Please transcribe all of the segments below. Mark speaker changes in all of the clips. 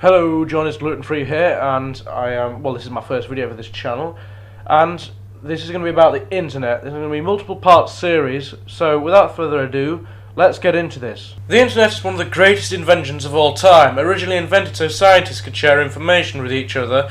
Speaker 1: Hello, John is Gluten Free here, and this is my first video for this channel, and this is going to be about the internet. There's going to be multiple part series, so without further ado, let's get into this. The internet is one of the greatest inventions of all time, originally invented so scientists could share information with each other,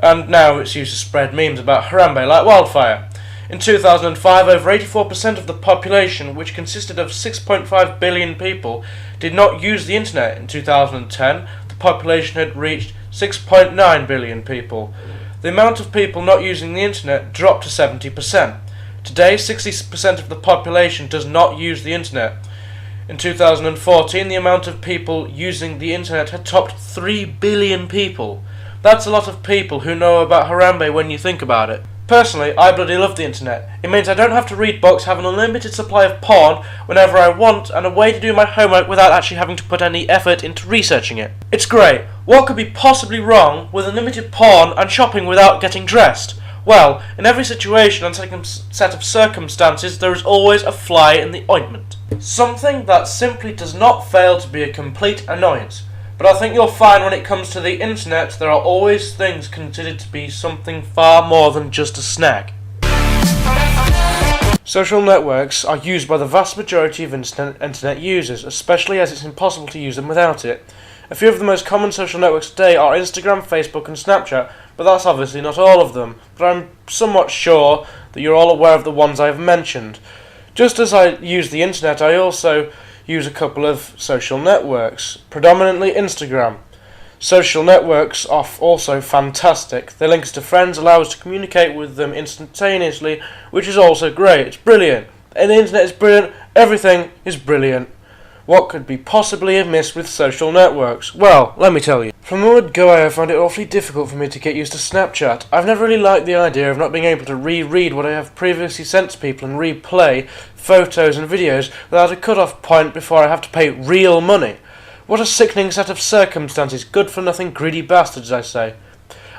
Speaker 1: and now it's used to spread memes about Harambe like wildfire. In 2005, over 84% of the population, which consisted of 6.5 billion people, did not use the internet. In 2010, the population had reached 6.9 billion people. The amount of people not using the internet dropped to 70%. Today, 60% of the population does not use the internet. In 2014, the amount of people using the internet had topped 3 billion people. That's a lot of people who know about Harambe when you think about it. Personally, I bloody love the internet. It means I don't have to read books, have an unlimited supply of porn whenever I want, and a way to do my homework without actually having to put any effort into researching it. It's great. What could be possibly wrong with unlimited porn and shopping without getting dressed? Well, in every situation and set of circumstances, there is always a fly in the ointment. Something that simply does not fail to be a complete annoyance. But I think you'll find when it comes to the internet, there are always things considered to be something far more than just a snack. Social networks are used by the vast majority of internet users, especially as it's impossible to use them without it. A few of the most common social networks today are Instagram, Facebook and Snapchat, but that's obviously not all of them. But I'm somewhat sure that you're all aware of the ones I have mentioned. Just as I use the internet, I also use a couple of social networks, predominantly Instagram. Social networks are also fantastic. They link us to friends, allow us to communicate with them instantaneously, which is also great. It's brilliant. And the internet is brilliant. Everything is brilliant. What could be possibly amiss with social networks? Well, let me tell you. From the word go, I found it awfully difficult for me to get used to Snapchat. I've never really liked the idea of not being able to reread what I have previously sent to people and replay photos and videos without a cut-off point before I have to pay real money. What a sickening set of circumstances. Good-for-nothing greedy bastards, I say.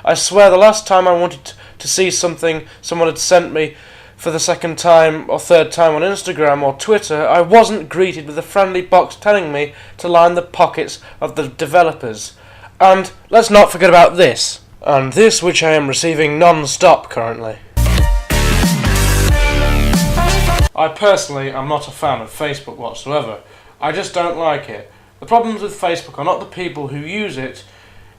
Speaker 1: I swear the last time I wanted to see something someone had sent me for the second time or third time on Instagram or Twitter, I wasn't greeted with a friendly box telling me to line the pockets of the developers. And let's not forget about this. And this which I am receiving non-stop currently. I personally am not a fan of Facebook whatsoever. I just don't like it. The problems with Facebook are not the people who use it,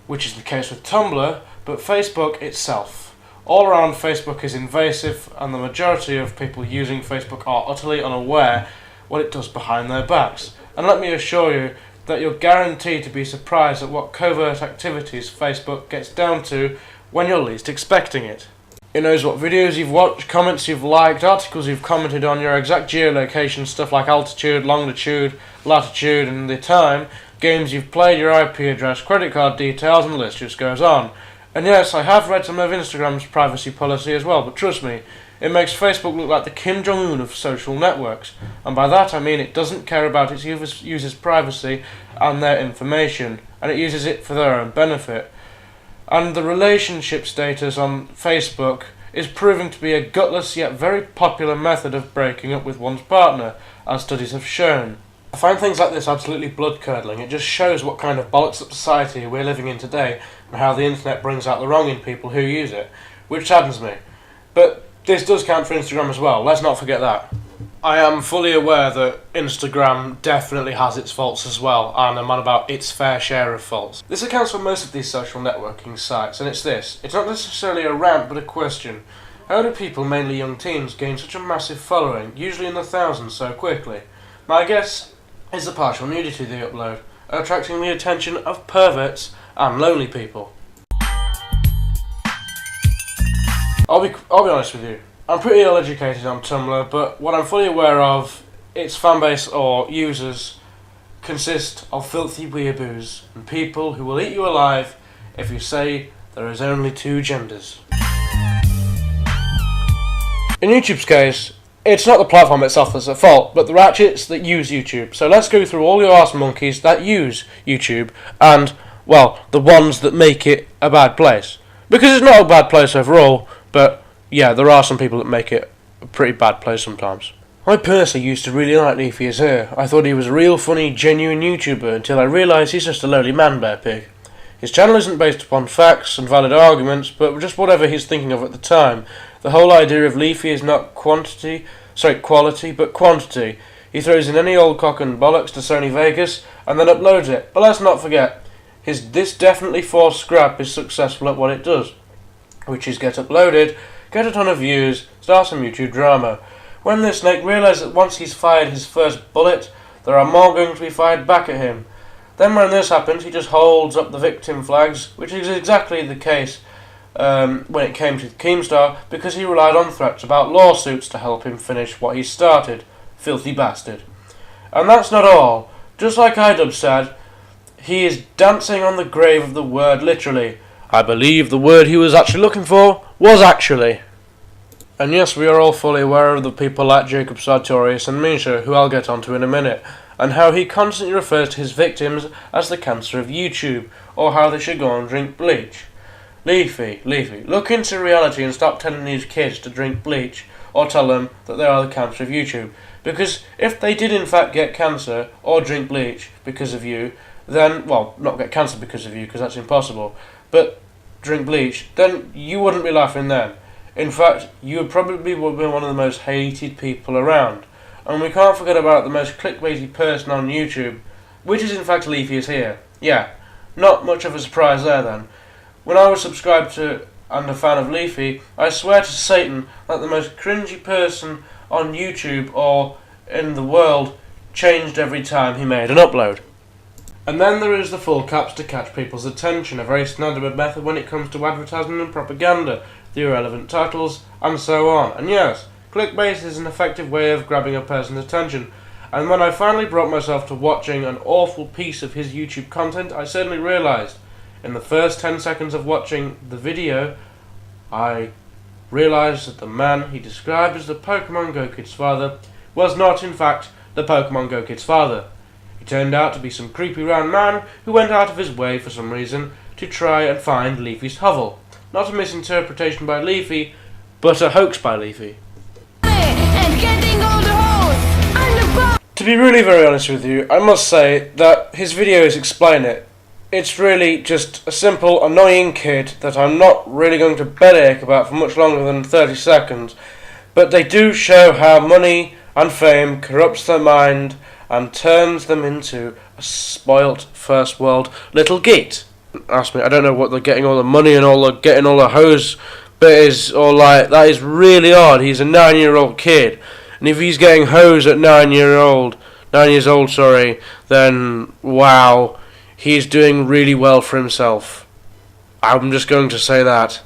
Speaker 1: which is the case with Tumblr, but Facebook itself. All around, Facebook is invasive, and the majority of people using Facebook are utterly unaware what it does behind their backs. And let me assure you that you're guaranteed to be surprised at what covert activities Facebook gets down to when you're least expecting it. It knows what videos you've watched, comments you've liked, articles you've commented on, your exact geolocation, stuff like altitude, longitude, latitude and the time, games you've played, your IP address, credit card details, and the list just goes on. And yes, I have read some of Instagram's privacy policy as well, but trust me, it makes Facebook look like the Kim Jong-un of social networks. And by that I mean it doesn't care about its users' privacy and their information, and it uses it for their own benefit. And the relationship status on Facebook is proving to be a gutless yet very popular method of breaking up with one's partner, as studies have shown. I find things like this absolutely blood-curdling. It just shows what kind of bollocks-up society we're living in today and how the internet brings out the wrong in people who use it, which saddens me. But this does count for Instagram as well, let's not forget that. I am fully aware that Instagram definitely has its faults as well, and I'm on about its fair share of faults. This accounts for most of these social networking sites, and it's this. It's not necessarily a rant, but a question. How do people, mainly young teens, gain such a massive following, usually in the thousands, so quickly? My guess is the partial nudity they upload, attracting the attention of perverts and lonely people. I'll be honest with you. I'm pretty ill-educated on Tumblr, but what I'm fully aware of, its fanbase or users consist of filthy weeaboos and people who will eat you alive if you say there is only two genders. In YouTube's case, it's not the platform itself that's at fault, but the ratchets that use YouTube. So let's go through all your arse monkeys that use YouTube and, well, the ones that make it a bad place. Because it's not a bad place overall, but yeah, there are some people that make it a pretty bad place sometimes. I personally used to really like Leafy as here. I thought he was a real funny, genuine YouTuber until I realised he's just a lowly man-bear pig. His channel isn't based upon facts and valid arguments, but just whatever he's thinking of at the time. The whole idea of Leafy is not quality, but quantity. He throws in any old cock and bollocks to Sony Vegas and then uploads it. But let's not forget, this definitely forced scrap is successful at what it does, which is get uploaded, get a ton of views, start some YouTube drama. When this snake realises that once he's fired his first bullet, there are more going to be fired back at him. Then when this happens, he just holds up the victim flags, which is exactly the case when it came to Keemstar, because he relied on threats about lawsuits to help him finish what he started. Filthy bastard. And that's not all. Just like iDub said, he is dancing on the grave of the word literally. I believe the word he was actually looking for was actually. And yes, we are all fully aware of the people like Jacob Sartorius and Misha, who I'll get onto in a minute, and how he constantly refers to his victims as the cancer of YouTube, or how they should go and drink bleach. Leafy, look into reality and stop telling these kids to drink bleach, or tell them that they are the cancer of YouTube. Because if they did in fact get cancer, or drink bleach because of you, then, well, not get cancer because of you, because that's impossible, but drink bleach, then you wouldn't be laughing then. In fact, you would probably be one of the most hated people around. And we can't forget about the most clickbaity person on YouTube, which is in fact Leafy is here. Yeah, not much of a surprise there then. When I was subscribed to and a fan of Leafy, I swear to Satan that the most cringy person on YouTube or in the world changed every time he made an upload. And then there is the full caps to catch people's attention, a very standard method when it comes to advertising and propaganda, the irrelevant titles, and so on. And yes, clickbait is an effective way of grabbing a person's attention. And when I finally brought myself to watching an awful piece of his YouTube content, I suddenly realised, in the first 10 seconds of watching the video, I realised that the man he described as the Pokemon Go Kid's father was not in fact the Pokemon Go Kid's father. He turned out to be some creepy round man who went out of his way for some reason to try and find Leafy's hovel. Not a misinterpretation by Leafy, but a hoax by Leafy. To be really very honest with you, I must say that his videos explain it. It's really just a simple, annoying kid that I'm not really going to bed-ache about for much longer than 30 seconds, but they do show how money and fame corrupts their mind and turns them into a spoilt first world little git. Ask me, I don't know what they're getting all the money and getting all the hose bit or like, that is really odd. He's a 9-year-old kid, and if he's getting hosed at 9 years old, then wow, he's doing really well for himself. I'm just going to say that.